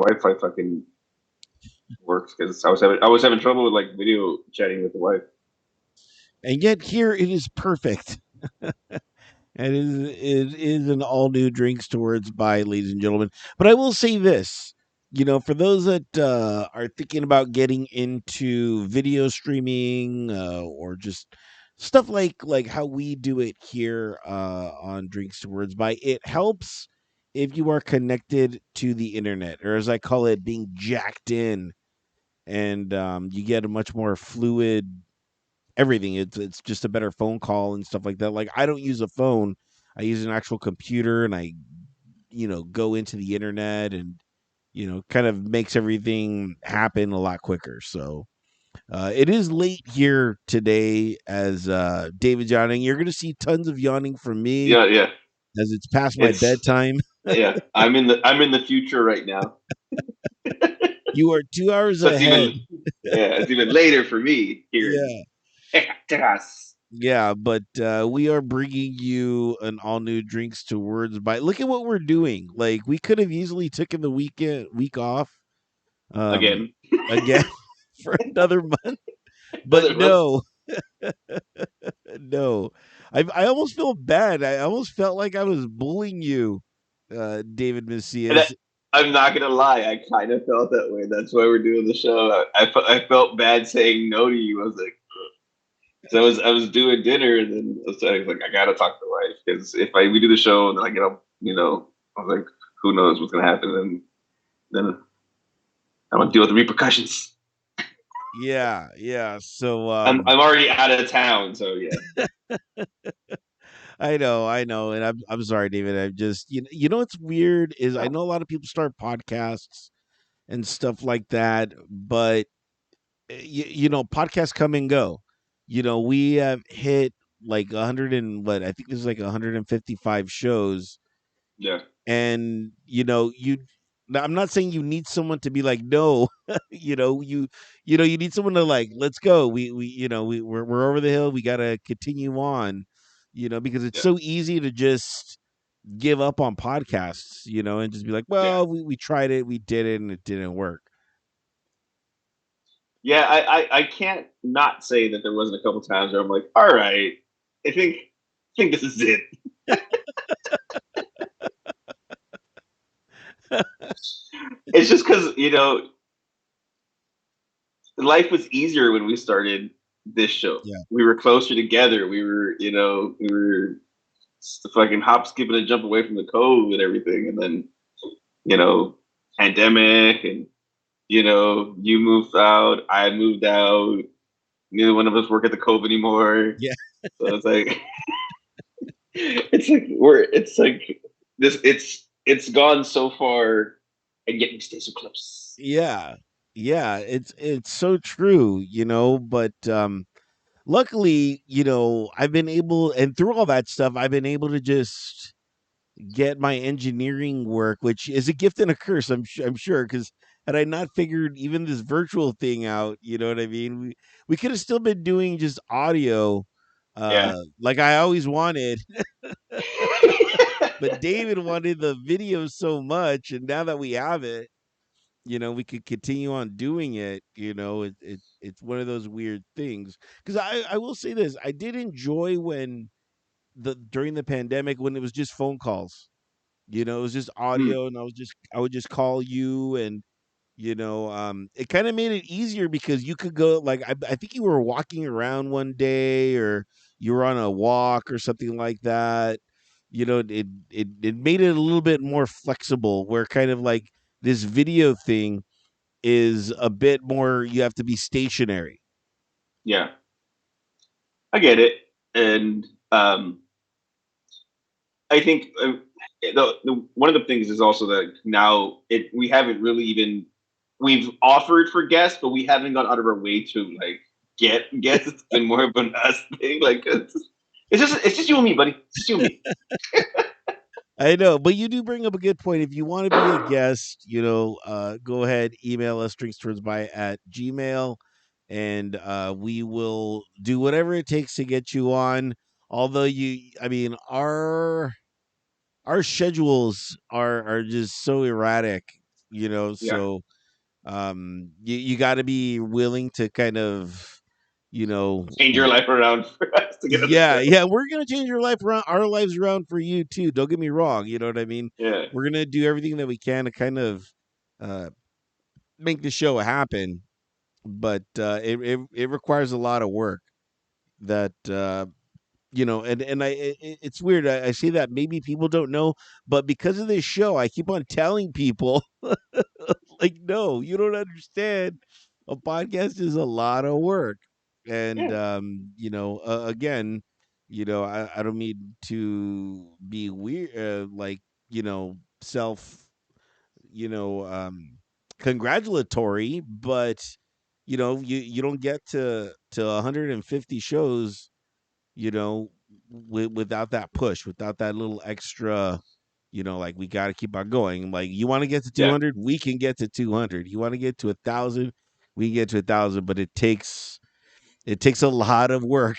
Wi-Fi fucking works because I was having trouble with like video chatting with the wife. And yet here it is perfect. And it is an all new Drinks Towards by, ladies and gentlemen. But I will say this, for those that are thinking about getting into video streaming or just stuff like how we do it here on Drinks Towards by, it helps if you are connected to the internet, or as I call it, being jacked in, and you get a much more fluid everything. It's just a better phone call and stuff like that. Like, I don't use a phone. I use an actual computer, and I go into the internet, and kind of makes everything happen a lot quicker. So it is late here today as David's yawning. You're going to see tons of yawning from me Yeah, yeah. as it's past my It's bedtime. yeah. I'm in the future right now. You are 2 hours So it's ahead. even yeah, it's even later for me here in Yeah. Texas. Yeah, but we are bringing you an all new Drinks to Words by. Look at what we're doing. Like, we could have easily taken the week off, um, Again. again for another month, but Another month. no, no. I almost feel bad. I almost felt like I was bullying you, David And Macias. I'm not gonna lie, I kind of felt that way. That's why we're doing the show. I felt bad saying no to you. I was like, so I was doing dinner, and then I was like, I gotta talk to the wife because if we do the show and then I get up, I was like, who knows what's gonna happen, and then I'm gonna deal with the repercussions. Yeah, yeah. So I'm already out of town, so yeah. I know, and I'm sorry, David. I'm just what's weird is I know a lot of people start podcasts and stuff like that, but podcasts come and go. We have hit like 100 and what, I think this is like 155 shows, Yeah, and you now, I'm not saying you need someone to be like, no, you need someone to like, let's go. We're over the hill. We got to continue on, because it's yeah, so easy to just give up on podcasts, and just be like, yeah, well, we tried it, we did it, and it didn't work. yeah. I can't not say that there wasn't a couple times where I'm like, all right, I think this is it. It's just because life was easier when we started this show. Yeah. We were closer together. We were fucking hop, skipping, and jump away from the code and everything. And then, you know, pandemic, and you moved out, I moved out. Neither one of us work at the Cove anymore. Yeah. So it's like, it's like this. It's gone so far, and yet we stay so close. Yeah. Yeah, it's so true, but luckily, I've been able, and through all that stuff, I've been able to just get my engineering work, which is a gift and a curse, I'm sure, cuz had I not figured even this virtual thing out, you know what I mean? We could have still been doing just audio Yeah. like I always wanted, but David wanted the video so much, and now that we have it, we could continue on doing it. It's one of those weird things. Because I will say this, I did enjoy when during the pandemic when it was just phone calls. It was just Mm, audio, and I would just call you, and it kind of made it easier because you could go, like, I think you were walking around one day, or you were on a walk or something like that. It made it a little bit more flexible, where kind of like this video thing is a bit more, you have to be stationary. yeah, I get it, and I think one of the things is also that now we haven't really even we've offered for guests, but we haven't gone out of our way to like get guests. It's been more of an us thing. Like it's just you and me, buddy. It's just you and me. I know, but you do bring up a good point. If you want to be a guest, go ahead, email us drinkstowardsby at gmail, and we will do whatever it takes to get you on. Although I mean, our schedules are just so erratic. Yeah. So you got to be willing to kind of, Change your life around for us to get on the yeah, show. yeah, we're gonna change our lives around for you too. Don't get me wrong. You know what I mean? Yeah. We're gonna do everything that we can to kind of uh, make the show happen, but it requires a lot of work. That and it's weird. I say that maybe people don't know, but because of this show, I keep on telling people like, no, you don't understand. A podcast is a lot of work, and Yeah. again, I don't mean to be weird, like self, you know, um, congratulatory, but you don't get to 150 shows, without that push, without that little extra, like we got to keep on going. Like you want to get to Yeah. 200, we can get to 200. You want to get to 1,000, we can get to 1,000, but it takes a lot of work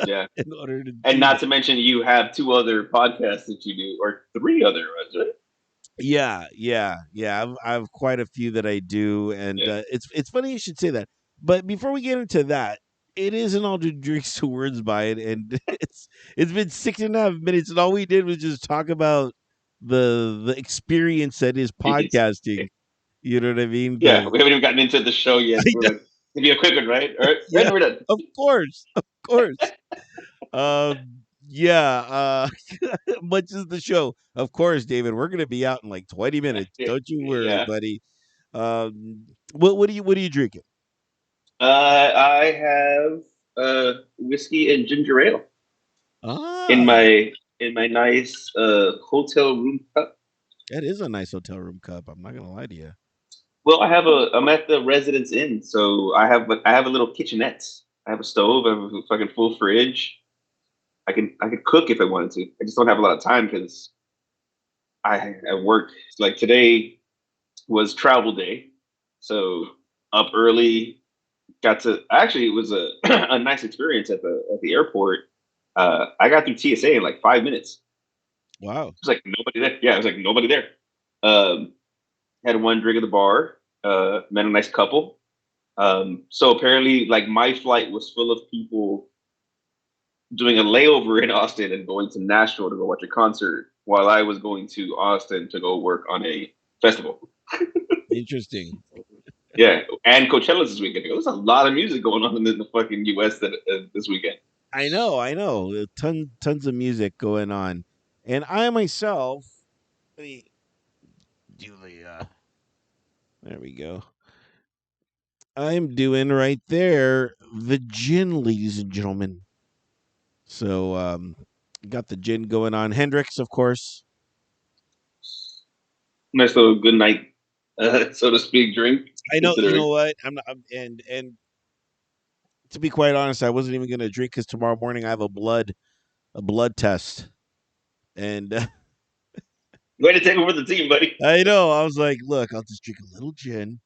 Yeah. in order to And do not that. to mention, you have two other podcasts that you do, or three other ones, right? Yeah, yeah, yeah. I've quite a few that I do, and Yeah. it's funny you should say that. But before we get into that, it is an all drinks to words by it, and it's been 6.5 minutes, and all we did was just talk about the experience that is It's, podcasting. You know what I mean? yeah. We haven't even gotten into the show yet. I We're know, like, give me a quick one, right? All right. yeah, And we're done. of course, of course. Yeah. Much is the show. Of course, David. We're gonna be out in like 20 minutes. Yeah. Don't you worry, Yeah. buddy. what are you drinking? I have whiskey and ginger ale in Ah, my nice hotel room cup. that is a nice hotel room cup. I'm not gonna lie to you. Well, I'm at the Residence Inn, so I have a little kitchenette. I have a stove. I have a fucking full fridge. I could cook if I wanted to. I just don't have a lot of time because I work. Like today was travel day, so up early. Got to actually it was a a nice experience at the airport. I got through TSA in like 5 minutes. Wow. It was like nobody there. Yeah, it was like nobody there. Um, had one drink at the bar. Met a nice couple. So apparently, like my flight was full of people doing a layover in Austin and going to Nashville to go watch a concert, while I was going to Austin to go work on a festival. Interesting. Yeah, and Coachella's this weekend. There was a lot of music going on in the fucking U.S. This weekend. I know. Tons of music going on. And I myself, let me do there we go. I'm doing right there the gin, ladies and gentlemen. So got the gin going on. Hendrix, of course. Nice little good night, so to speak, drink. I know. You Considering, know what? And to be quite honest, I wasn't even gonna drink because tomorrow morning I have a blood test, and way to take over the team, buddy. I know. I was like, look, I'll just drink a little gin,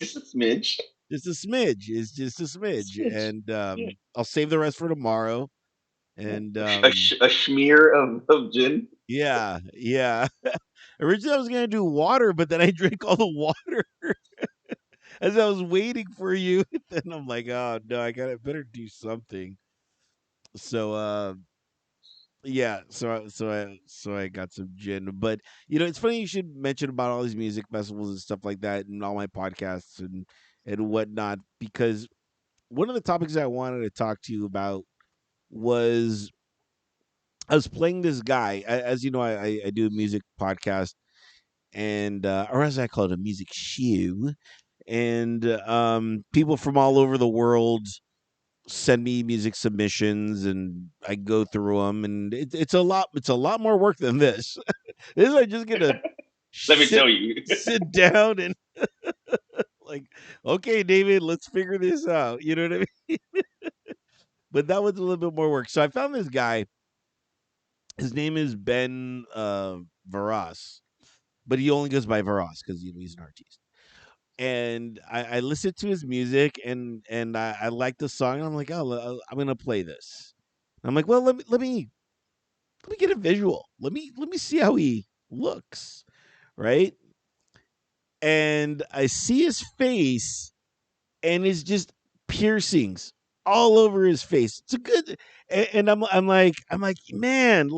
Just a smidge, just a smidge. It's just a smidge, smidge. and Yeah, I'll save the rest for tomorrow. yeah. And A smear of gin. yeah, yeah. Originally, I was gonna do water, but then I drank all the water as I was waiting for you. Then I'm like, oh no, I gotta better do something. So yeah, so I got some gin, but it's funny you should mention about all these music festivals and stuff like that, and all my podcasts and whatnot, because one of the topics I wanted to talk to you about was I was playing this guy. As you know, I do a music podcast, and or as I call it, a music shoe, and people from all over the world send me music submissions, and I go through them, and it's a lot more work than this. This is like just gonna Let me sit tell you. sit down and like, okay, David, let's figure this out. You know what I mean? But that was a little bit more work. So I found this guy. His name is Ben Varas, but he only goes by Varas because he's an artist. And I listened to his music, and I like the song. And I'm like, oh, I'm gonna play this. I'm like, well, let me get a visual. Let me see how he looks, right? And I see his face, and it's just piercings all over his face. It's a good, and I'm like, man,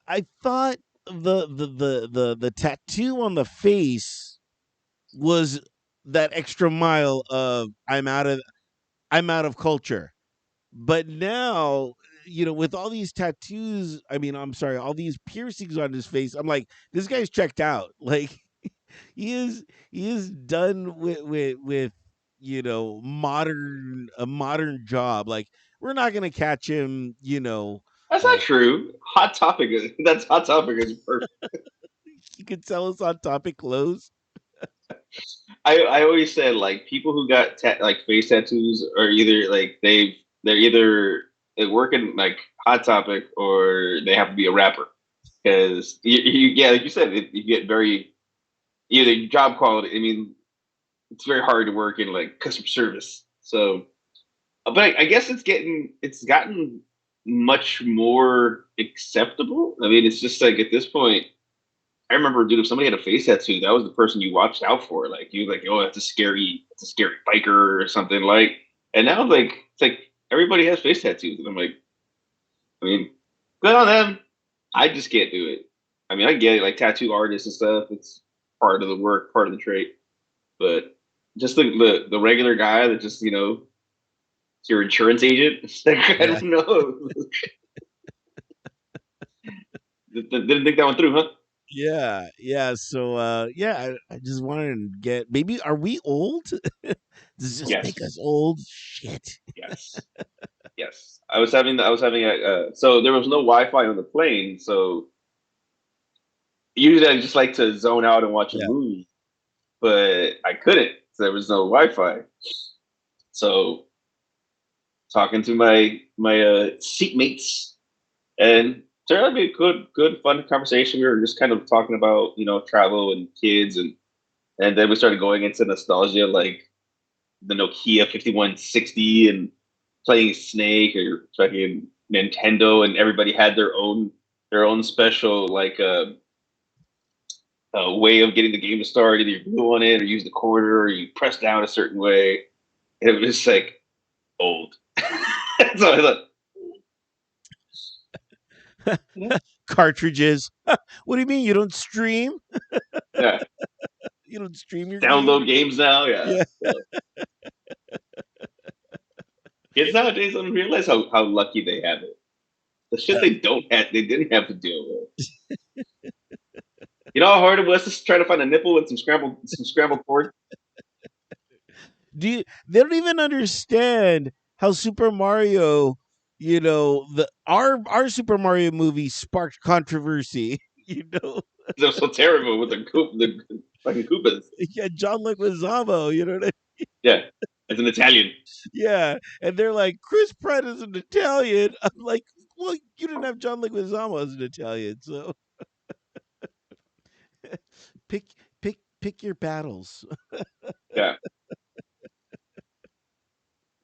I thought the tattoo on the face was that extra mile of I'm out of culture. But now, with all these tattoos, I mean, I'm sorry, all these piercings on his face, I'm like, this guy's checked out. Like he is done with a modern job. Like we're not gonna catch him, That's not uh true. Hot Topic is that's Hot Topic is perfect. you could sell us on topic clothes. I always said like people who got like face tattoos are either like they're either they work in like Hot Topic or they have to be a rapper because yeah, like you said, you get very either job quality. I mean, it's very hard to work in like customer service. So, but I guess it's gotten much more acceptable. I mean, it's just like at this point, I remember, dude, if somebody had a face tattoo, that was the person you watched out for. Like you, like, oh, that's a scary biker or something. Like, and now, like, it's like everybody has face tattoos, and I'm like, I mean, good on them. I just can't do it. I mean, I get it, like tattoo artists and stuff. It's part of the work, part of the trade. But just the regular guy that just your insurance agent. It's like, I Yeah. don't know. Didn't think that one through, huh? Yeah, yeah. So, yeah, I just wanted to get. Maybe are we old? Does this make Yes, us old? Shit. yes. Yes, I was having so there was no Wi-Fi on the plane, so usually I just like to zone out and watch a Yeah, movie, but I couldn't. So there was no Wi-Fi. So talking to my seatmates, and turned out to be a good fun conversation. We were just kind of talking about travel and kids, and then we started going into nostalgia, like the Nokia 5160 and playing Snake or fucking Nintendo, and everybody had their own special like way of getting the game to start. Either you glue on it or use the quarter or you press down a certain way. And it was like old. So I thought, yeah, cartridges. What do you mean you don't stream? yeah, You don't stream your game? download games now. Yeah. Yeah. So kids nowadays don't realize how lucky they have it. The shit they didn't have to deal with. You know how hard it was to try to find a nipple and some scrambled pork. They don't even understand how Super Mario, our Super Mario movie sparked controversy. You know, They're so terrible with the fucking Koopas. yeah, John Leguizamo. You know what I Yeah, as an Italian. Yeah, and they're like, Chris Pratt is an Italian. I'm like, well, you didn't have John Leguizamo as an Italian, so pick pick your battles. Yeah,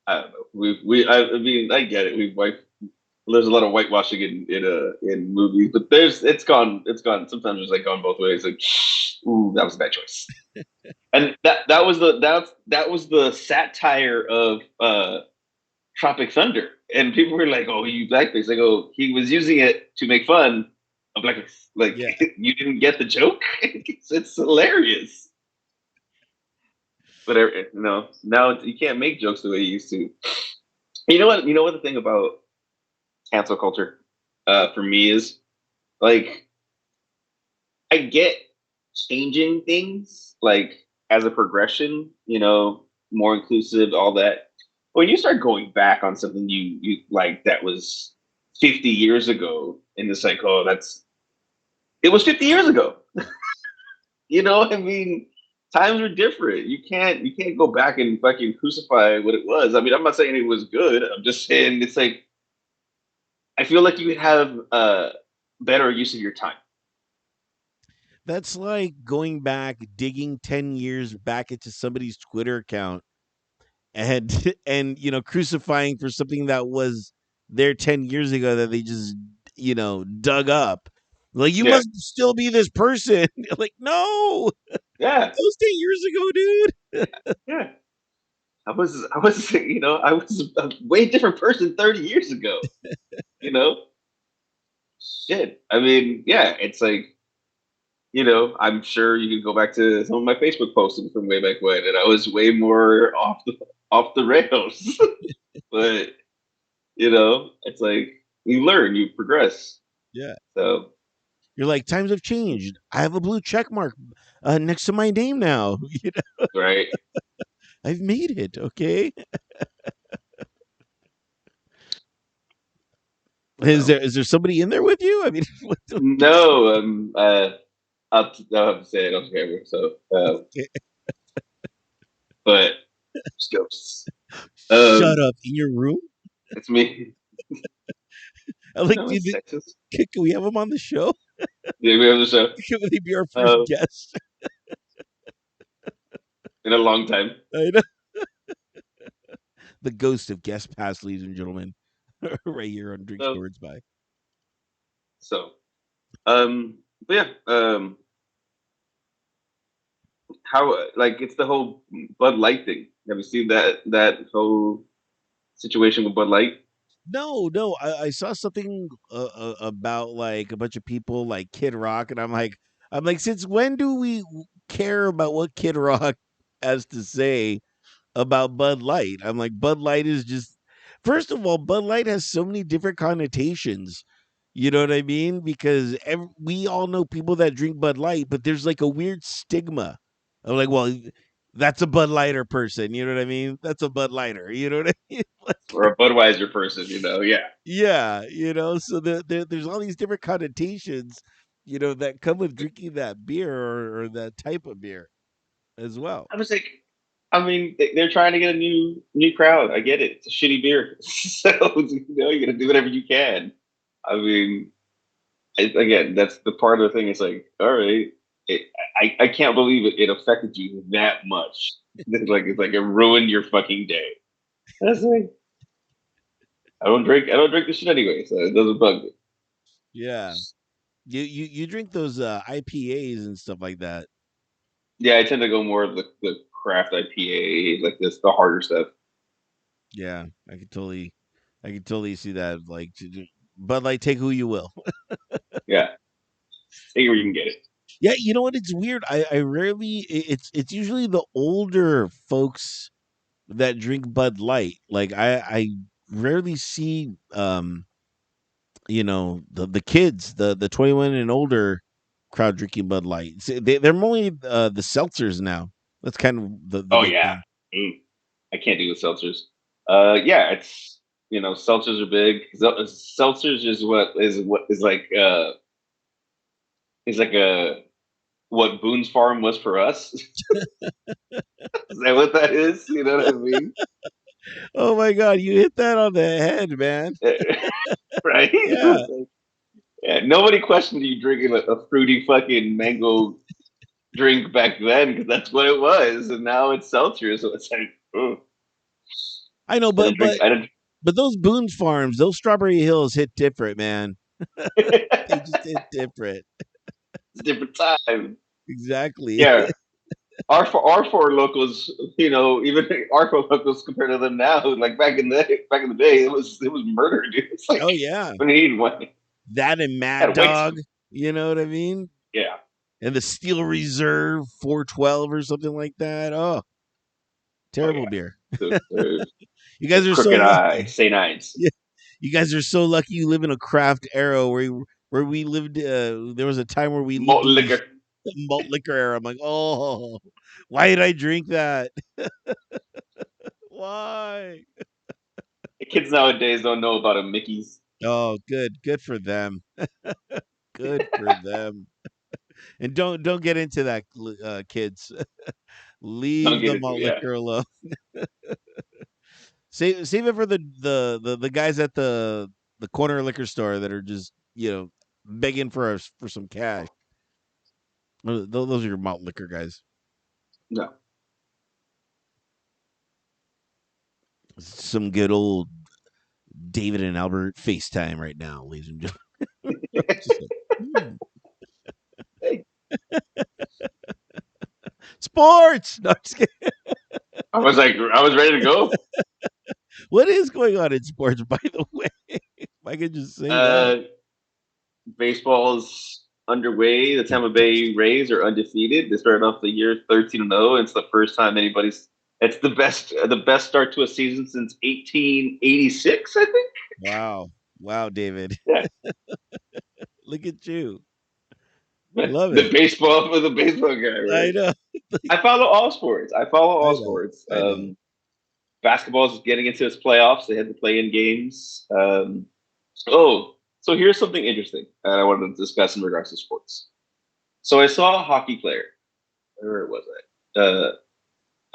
I don't know. I mean, I get it. There's a lot of whitewashing in movies, but it's gone. Sometimes it's like gone both ways. Like, ooh, that was a bad choice. And that was the satire of Tropic Thunder, and people were like, "Oh, you blackface." I go, he was using it to make fun of blackface. Like, Yeah, you didn't get the joke. It's hilarious. But now you can't make jokes the way you used to. You know what the thing about cancel culture for me is like I get changing things like as a progression, more inclusive, all that. When you start going back on something you like that was 50 years ago, and it's like, oh, it was 50 years ago. I mean, times were different. You can't go back and fucking crucify what it was. I mean, I'm not saying it was good. I'm just saying it's like I feel like you could have better use of your time. that's like going back, digging 10 years back into somebody's Twitter account, and crucifying for something that was there 10 years ago that they just dug up. Like, you Yeah, must still be this person. Like, no, yeah, that was 10 years ago, dude. yeah. I was a way different person 30 years ago. You know, shit. I mean, yeah, it's like, I'm sure you can go back to some of my Facebook posting from way back when, and I was way more off the rails. But it's like you learn, you progress. Yeah. So You're like, times have changed. I have a blue check mark next to my name now. right. I've made it. Okay. So Is there somebody in there with you? I mean, no, I'll have to say it on camera. So, but it's ghosts. shut up in your room. It's me. I'm like, No, do you it's think, Texas. can we have him on the show? Yeah, we have the show. Can they be our first Uh, guest? in a long time. I know. The ghost of guest pass, ladies and gentlemen, right here on Drink So, Stories by. so, but yeah, how like it's the whole Bud Light thing. Have you seen that whole situation with Bud Light? No, I saw something about like a bunch of people like Kid Rock, and I'm like, since when do we care about what Kid Rock has to say about Bud Light? I'm like, Bud Light is just, first of all, Bud Light has so many different connotations. You know what I mean? Because we all know people that drink Bud Light, but there's like a weird stigma of like, well, that's a Bud Lighter person. You know what I mean? That's a Bud Lighter. You know what I mean? Or a Budweiser person? Yeah. Yeah, so there's all these different connotations, that come with drinking that beer or that type of beer as well. I was like, I mean, they're trying to get a new crowd. I get it. It's a shitty beer, so you got to do whatever you can. I mean, again, that's the part of the thing. It's like, all right, it, I can't believe it affected you that much. It's like it ruined your fucking day. That's like I don't drink this shit anyway, so it doesn't bug me. Yeah. You drink those IPAs and stuff like that. Yeah, I tend to go more of the craft IPA, like the harder stuff. Yeah, I could totally see that. Like, but like, take who you will. Yeah, take it where you can get it. Yeah, you know what? It's weird. I rarely. It's usually the older folks that drink Bud Light. Like, I rarely see the kids, the 21 and older crowd drinking Bud Light. They're only the seltzers now. That's kind of the Oh big yeah. thing. Mm. I can't do with seltzers. Yeah, it's seltzers are big. Seltzers is like a what Boone's Farm was for us. Is that what that is? You know what I mean? Oh my god, you hit that on the head, man. Right? It Yeah, was like, yeah, nobody questioned you drinking a fruity fucking mango drink back then because that's what it was, and now it's seltzer. So it's like, oh, I know, I don't drink. I don't. but those Boone's Farms, those Strawberry Hills hit different, man. They just hit different. It's a different time. Exactly. Yeah, our four locals, even our four locals compared to them now, like back in the day, it was murder, dude. It's like Oh yeah, when you need one, that and Mad gotta wait. Dog. You know what I mean? Yeah. And the Steel Reserve 412 or something like that. Oh, Oh terrible yeah. beer. The You guys are so Crooked Eye, lucky. St. Ides, Yeah, you guys are so lucky. You live in a craft era where we lived. There was a time where we lived malt in this liquor. malt liquor era. I'm like, oh, why did I drink that? Why? The kids nowadays don't know about a Mickey's. Oh, good for them. Good for them. And don't get into that, kids. Don't Leave get the into malt it. Yeah. liquor alone. Save it for the guys at the corner liquor store that are just begging for some cash. Those are your malt liquor guys. No. Some good old David and Albert FaceTime right now, ladies and gentlemen. Just saying. Hmm. Hey, Sports. No, I'm just kidding. I was ready to go. What is going on in sports, by the way? If I could just say that. Uh, Baseball's underway. The Tampa Bay Fantastic. Rays are undefeated. They started off the year 13-0. It's the first time anybody's. It's the best start to a season since 1886, I think. Wow. Wow, David. Yeah, Look at you. Love the it. baseball for the baseball guy, I right? know. I follow all sports. I follow I all know. sports. I know. Basketball is getting into its playoffs. They had to play in games. Oh, so here's something interesting that I wanted to discuss in regards to sports. So I saw a hockey player. Where was I?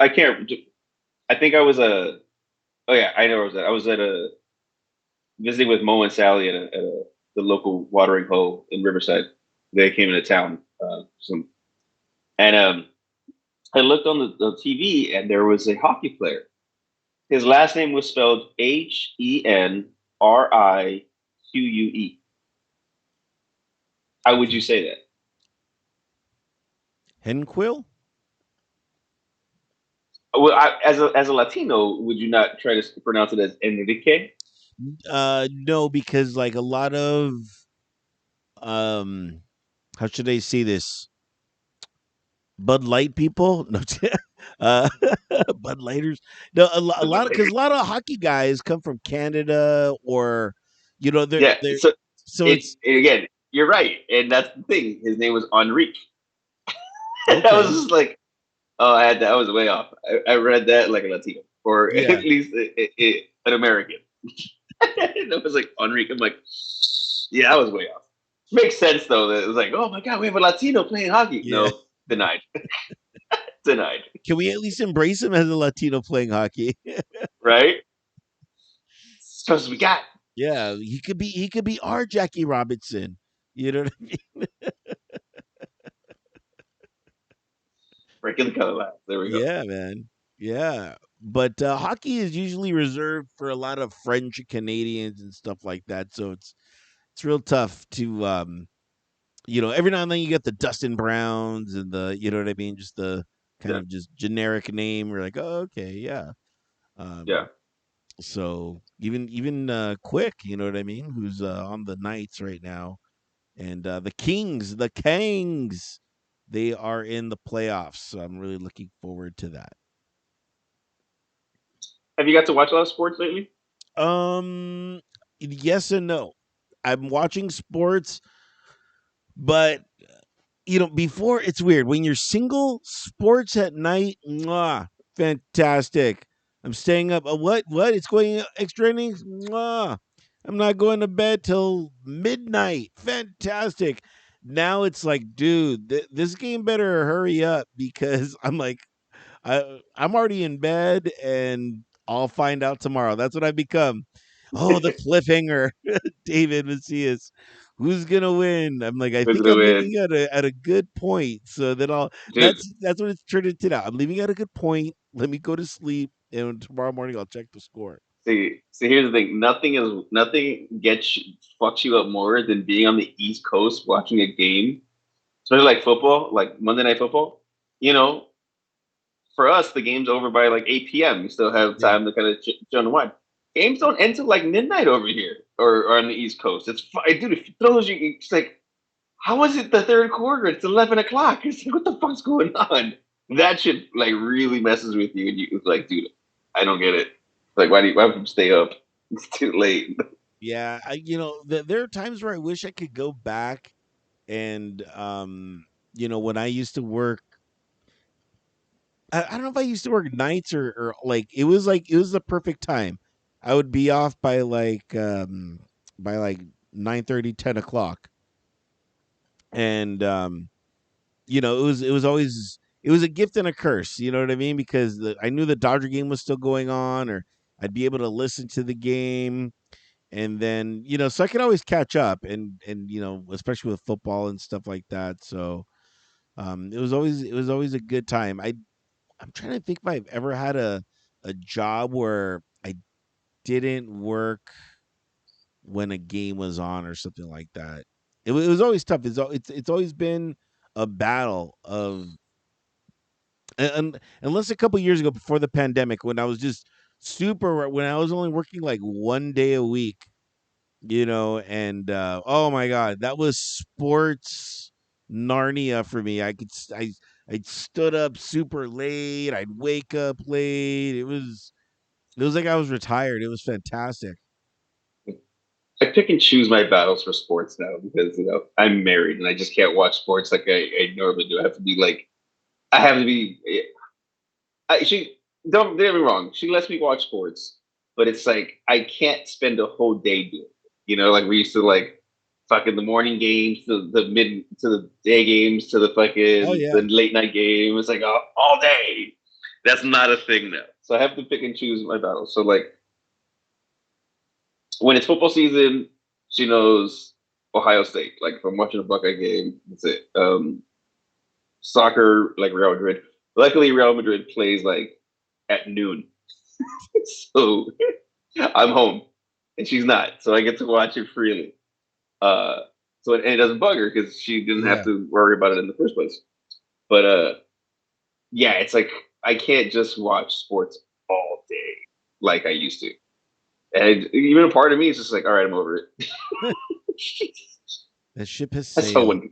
I can't. I think I was a. Oh yeah, I know where I was at. I was at a visiting with Mo and Sally at the local watering hole in Riverside. They came into town. And I looked on the TV and there was a hockey player. His last name was spelled Henrique. How would you Okay. say that? Henquill? Well, as a Latino, would you not try to pronounce it as Enrique? No, because like a lot of um how should I say this? Bud Light people? No, uh, Bud Lighters. No, a lot because a lot of hockey guys come from Canada or, Yeah. they're So so it's again, you're right, and that's the thing. His name was Enrique. I was okay. just like, oh, I had that. I was way off. I read that like a Latino, or at Yeah, least an American. And I was like Enrique. I'm like, yeah, I was way off. Makes sense though. That it was like, oh my god, we have a Latino playing hockey. yeah. No, denied, denied. Can we at least embrace him as a Latino playing hockey? Right? Because we got Yeah, he could be our Jackie Robinson. You know what I mean? breaking the color line. There we go. Yeah, man. Yeah. But hockey is usually reserved for a lot of French Canadians and stuff like that. So it's real tough to every now and then you get the Dustin Browns and the you know what I mean, just the kind Yeah, of just generic name. We're like, oh, okay, yeah. yeah. Um, so even Quick, you know what I mean, who's on the Knights right now, and the Kings, they are in the playoffs. So I'm really looking forward to that. Have you got to watch a lot of sports lately? Yes and no. I'm watching sports, but before it's weird when you're single. Sports at night, mwah, fantastic. I'm staying up. What? What? It's going extra innings. Mwah. I'm not going to bed till midnight. Fantastic. Now it's like, dude, this game better hurry up because I'm like, I'm already in bed and I'll find out tomorrow. That's what I've become. Oh, the cliffhanger, David Macias. Who's gonna win? I'm like, I Who's think gonna I'm win, leaving at a good point. So that I'll dude? that's what it's turned into now. I'm leaving at a good point. Let me go to sleep, and tomorrow morning I'll check the score. See. Here's the thing. Nothing gets fucks you up more than being on the East Coast watching a game, especially like football, like Monday Night Football. You know, for us, the game's over by like 8 p.m. We still have Yeah, time to kind of chill and wind. Games don't end till like midnight over here or on the East Coast. It's fine, dude. If it throws you, it's like, how is it the third quarter? It's 11 o'clock. It's like, what the fuck's going on? That shit like really messes with you, and you it's like, dude, I don't get it. Like, why would you stay up? It's too late. yeah. There are times where I wish I could go back and when I used to work. I don't know if I used to work nights or like it was the perfect time. I would be off by like 9:30, 10 o'clock, and it was a gift and a curse. You know what I mean? Because I knew the Dodger game was still going on, or I'd be able to listen to the game, and then so I could always catch up, and especially with football and stuff like that. So it was always a good time. I'm trying to think if I've ever had a job where I didn't work when a game was on or something like that. it was always tough. It's always been a battle of and unless a couple years ago before the pandemic when I was just super when I was only working like 1 day a week, and oh my god, that was sports Narnia for me. I stood up super late. I'd wake up late. It was like I was retired. It was fantastic. I pick and choose my battles for sports now because I'm married and I just can't watch sports like I normally do. I have to be like I have to be. She don't get me wrong. She lets me watch sports, but it's like I can't spend a whole day doing it. Like we used to like fucking the morning games to the mid to the day games to the Oh fucking yeah. the late night game. It's like all day. That's not a thing now. So I have to pick and choose my battles. So like when it's football season, she knows Ohio State. Like if I'm watching a Buckeye game, that's it. Soccer, like Real Madrid. Luckily, Real Madrid plays like at noon, so I'm home and she's not, so I get to watch it freely. Uh, and it doesn't bug her because she didn't have Yeah. to worry about it in the first place. But yeah, it's like I can't just watch sports all day like I used to. And even a part of me is just like, all right, I'm over it. The ship has That's how sailed. one.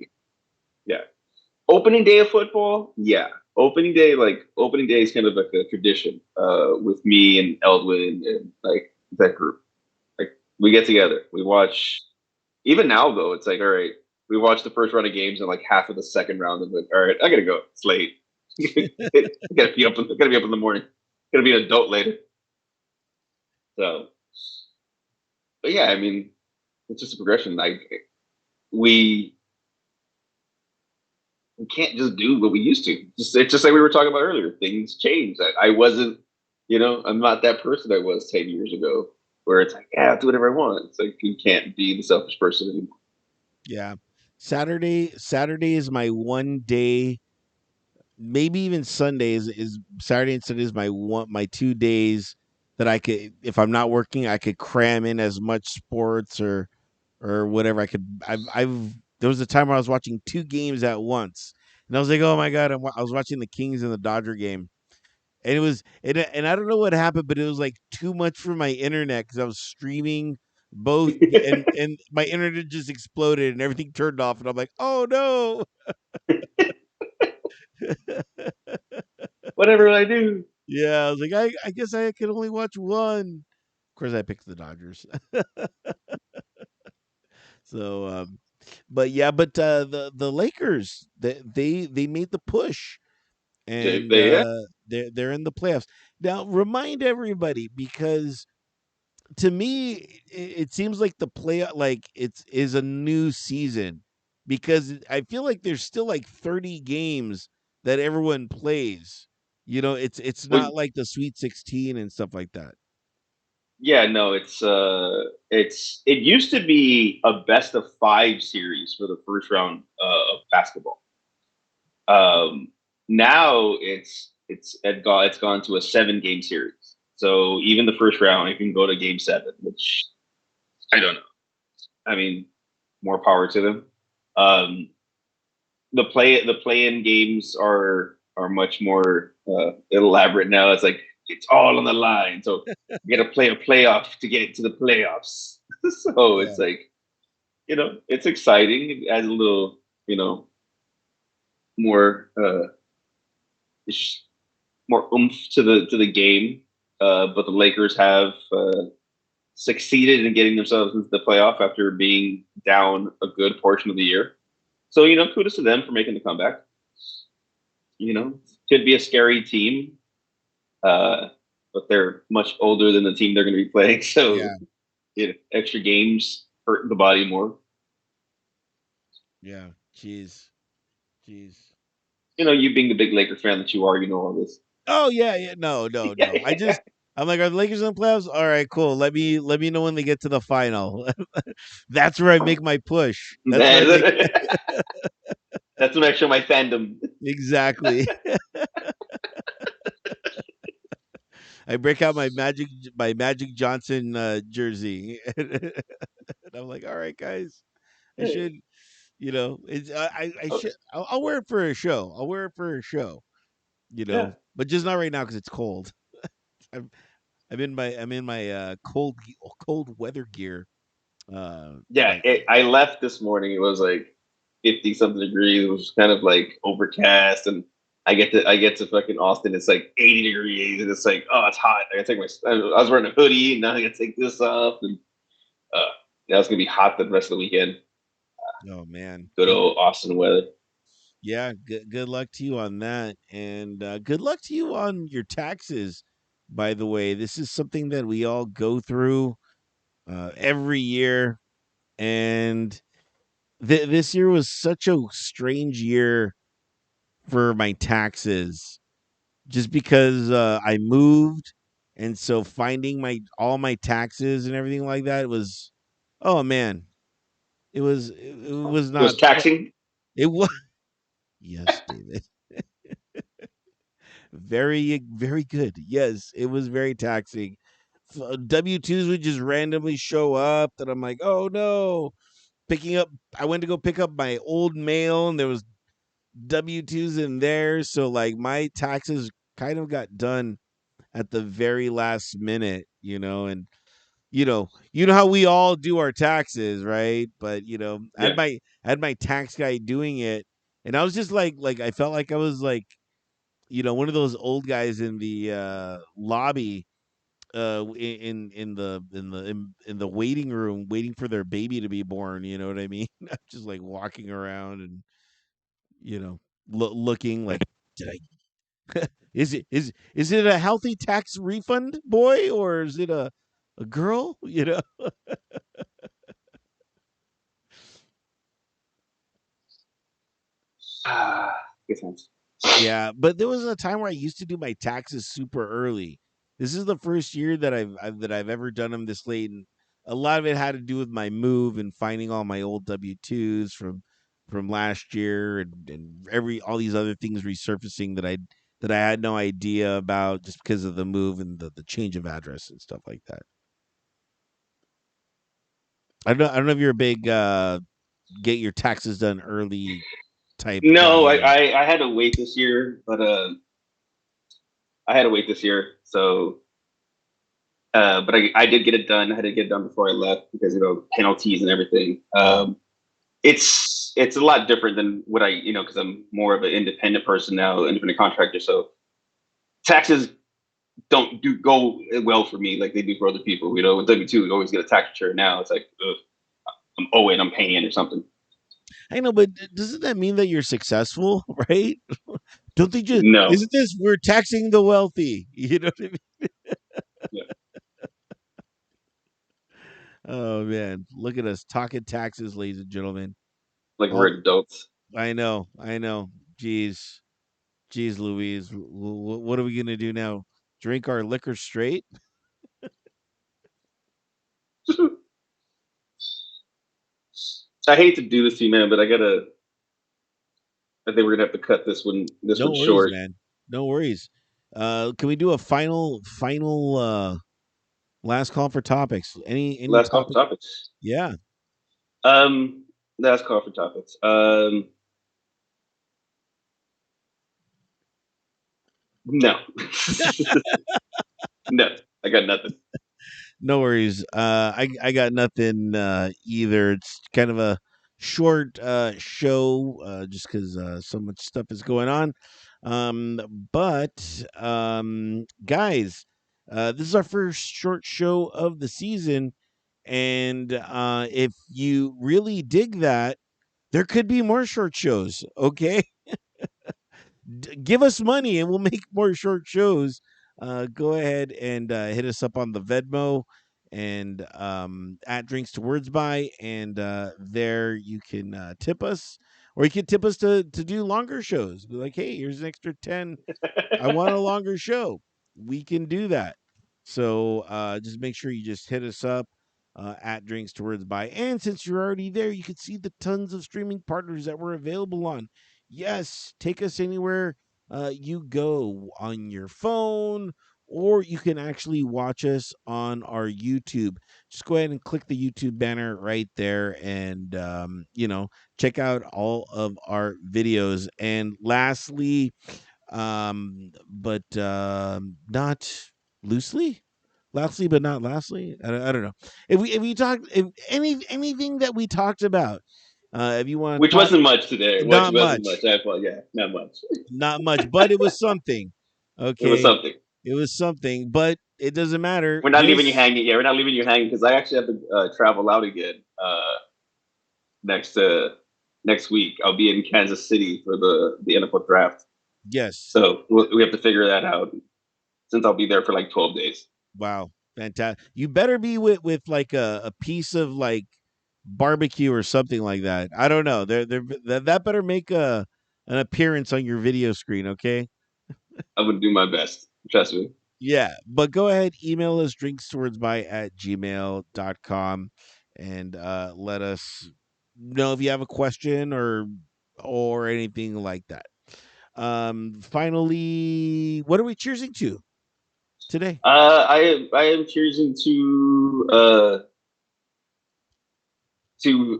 Yeah. Opening day of football, yeah. Opening day is kind of like a tradition with me and Eldwin and like that group. Like we get together, we watch. Even now though, it's like all right, we watch the first round of games and like half of the second round, and like all right, I gotta go. It's late. I gotta be up in the morning. Gotta be an adult later. So, but yeah, I mean, it's just a progression. Like we we can't just do what we used to. It's just like we were talking about earlier. Things change. I wasn't, I'm not that person I was 10 years ago where it's like, yeah, I'll do whatever I want. It's like you can't be the selfish person anymore. Yeah. Saturday is my one day, maybe even Sunday is Saturday and Sunday is my 2 days that I could, if I'm not working, I could cram in as much sports or whatever I could. I've there was a time where I was watching two games at once, and I was like, oh my god, I was watching the Kings and the Dodger game, and and I don't know what happened, but it was like too much for my internet because I was streaming both, and my internet just exploded and everything turned off, and I'm like, oh no. Whatever I do. Yeah, I was like, I guess I could only watch one. Of course, I picked the Dodgers. So, but yeah, but the Lakers, they made the push, and Yeah. they're in the playoffs now. Remind everybody, because to me it seems like the play like it's is a new season, because I feel like there's still like 30 games that everyone plays. It's Well, not like the Sweet 16 and stuff like that. yeah, no, it used to be a best of five series for the first round of basketball. Um, Now it's gone to a 7 game series. So even the first round, you can go to game seven, which I don't know. I mean, more power to them. Um, the play in games are much more elaborate now. It's like it's all on the line. So you got to play a playoff to get to the playoffs. So Yeah. it's like it's exciting. It adds a little more more oomph to the game. But the Lakers have succeeded in getting themselves into the playoff after being down a good portion of the year. So kudos to them for making the comeback. Could be a scary team, but they're much older than the team they're going to be playing. So Yeah. extra games hurt the body more. Yeah. Jeez. You being the big Laker fan that you are, you know all this. Oh yeah, yeah. No, no, no. I'm like, are the Lakers in the playoffs? All right, cool. Let me know when they get to the final. That's where I make my push. That's where I make That's when I show my fandom. exactly. I break out my Magic Johnson jersey, and I'm like, all right, guys. I should, it's I Oh, should. I'll wear it for a show. I'll wear it for a show. yeah, But just not right now because it's cold. I'm I'm in my cold weather gear. yeah. Right now. I left this morning. It was like 50 something degrees. It was kind of like overcast, and I get to fucking Austin. It's like 80 degrees, and it's like, oh, it's hot. I gotta take my. I was wearing a hoodie, and now I gotta take this off, and uh, yeah, it's gonna be hot the rest of the weekend. Oh man. Good old Austin weather. Yeah, good luck to you on that, and good luck to you on your taxes. By the way, this is something that we all go through every year, and this year was such a strange year for my taxes, just because I moved, and so finding my all my taxes and everything like that was, oh man, it was It was not taxing. it was yes, David. Very good. Yes, it was very taxing. W-2s would just randomly show up that I'm like, "Oh no." Picking up I went to go pick up my old mail and there was W-2s in there, so like my taxes kind of got done at the very last minute, and you know how we all do our taxes, right? But Yeah, I had my tax guy doing it, and I was just like I felt like I was like one of those old guys in the lobby in the waiting room waiting for their baby to be born, you know what I mean? I'm just like walking around and looking like, did I is it a healthy tax refund, boy, or is it a girl, good times. Yeah, but there was a time where I used to do my taxes super early. This is the first year that I've ever done them this late, and a lot of it had to do with my move and finding all my old W-2s from last year, and every all these other things resurfacing that I had no idea about just because of the move and the change of address and stuff like that. I don't know if you're a big get your taxes done early type No, guy. I had to wait this year, but I had to wait this year. So, but I did get it done. I had to get it done before I left because penalties and everything. Yeah. It's a lot different than what because I'm more of an independent person now, independent contractor. So taxes don't do go well for me like they do for other people. With W-2, you always get a tax return. Now it's like, ugh, I'm owing, I'm paying or something. I know, but doesn't that mean that you're successful, right? Don't they just No, isn't this we're taxing the wealthy? You know what I mean? yeah, Oh man, look at us talking taxes, ladies and gentlemen. like we're All adults. I know. Jeez, jeez, Louise, what are we gonna do now? Drink our liquor straight? I hate to do this to you, man, but I think we're gonna have to cut this one No worries, short. man. No worries. Can we do a final last call for topics? Any Last call for topic? topics. Yeah. Um, last call for topics. No, no, I got nothing. No worries. I got nothing either. It's kind of a short show just because so much stuff is going on. But guys, this is our first short show of the season, and if you really dig that, there could be more short shows. Okay, give us money and we'll make more short shows. Go ahead and hit us up on the Venmo and at Drinks to Words By, and there you can tip us, or you can tip us to do longer shows. Be like, hey, here's an extra 10. I want a longer show. We can do that. So just make sure you just hit us up at Drinks to Words By. And since you're already there, you can see the tons of streaming partners that we're available on. Yes, take us anywhere you go on your phone or you can actually watch us on our YouTube. Just go ahead and click the YouTube banner right there, and check out all of our videos. And lastly, but not loosely. Lastly, but not lastly. I don't know. If we talk if anything that we talked about, if you want to Which talk, wasn't much today. Which not wasn't much, much. I thought, yeah, not much. not much, but it was something. It was Okay, something. it was something, but it doesn't matter. We're not leaving you This, hanging. Yeah, we're not leaving you hanging because I actually have to travel out again next next week. I'll be in Kansas City for the NFL draft, yes, so we have to figure that out since I'll be there for like 12 days. wow, fantastic. You better be with like a piece of like barbecue or something like that. I don't know. That better make a an appearance on your video screen, okay? I'm gonna do my best. Trust me. Yeah, but go ahead, email us drinkstowardsby@gmail.com and let us know if you have a question or anything like that. Finally, what are we cheersing to today? I am choosing to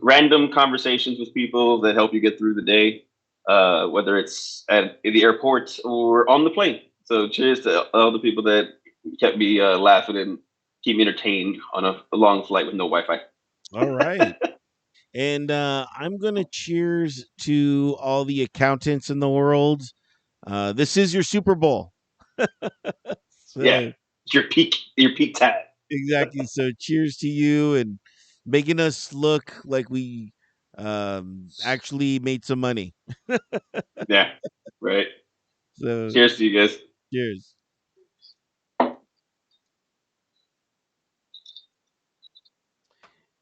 random conversations with people that help you get through the day, whether it's at the airport or on the plane. So cheers to all the people that kept me laughing and keep me entertained on a long flight with no Wi-Fi. All right. And I'm going to cheers to all the accountants in the world. This is your Super Bowl. Yeah, So, it's your peak time. exactly. So, cheers to you and making us look like we actually made some money. Yeah, right. So, Cheers to you guys. cheers.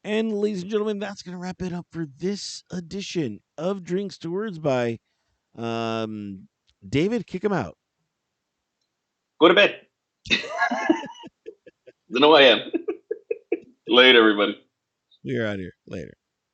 And, ladies and gentlemen, that's going to wrap it up for this edition of Drinks to Words by um, David. Kick him out. Go to bed. Don't know who I am. Later, everybody. We're out here later.